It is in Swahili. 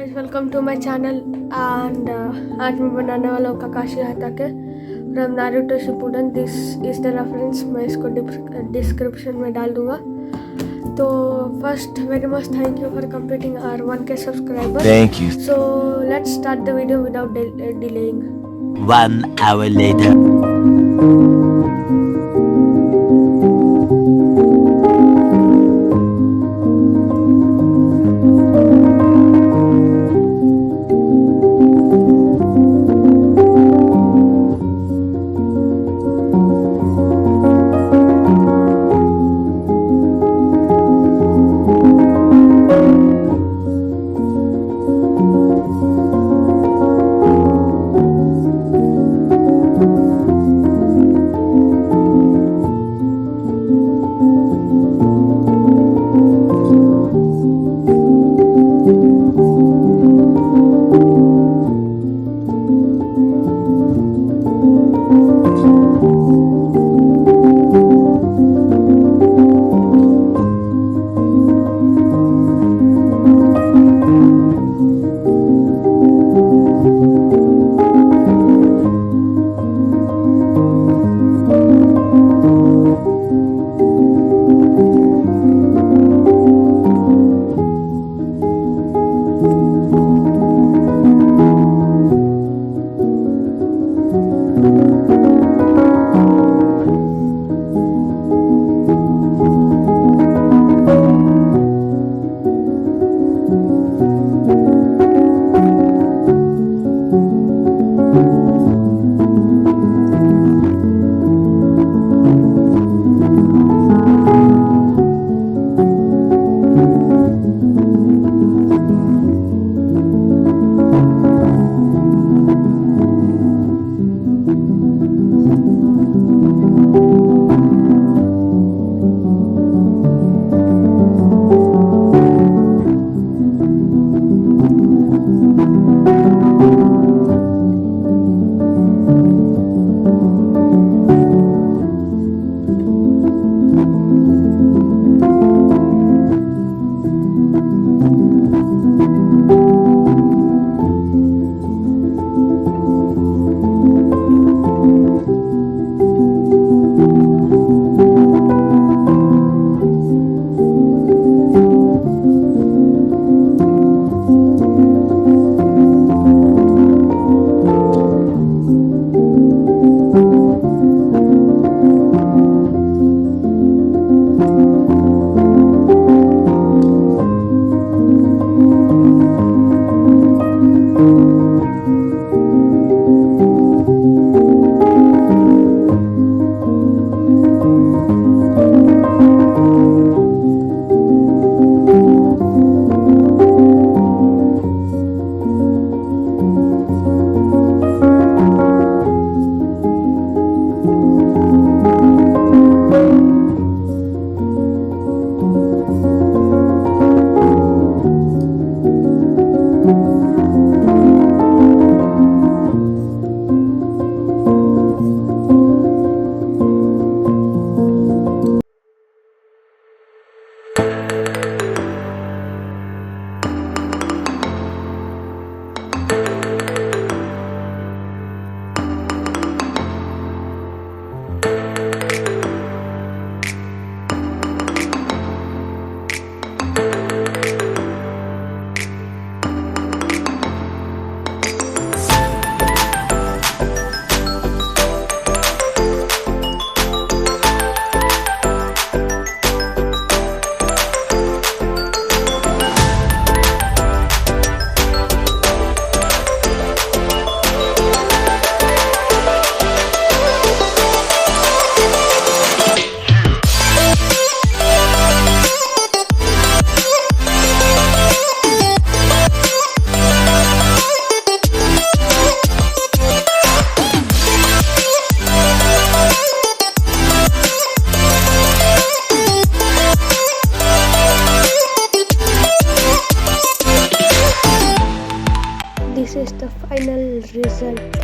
guys, welcome to my channel and आज मैं बनाने वाला हूँ Kakashi Hatake from Naruto Shippuden. This is the reference, मैं इसको डिस्क्रिप्शन में डाल दूँगा. तो first, very much thank you for completing our 1K subscribers. Thank you. So let's start the video without delaying. 1 hour later. This is the final result.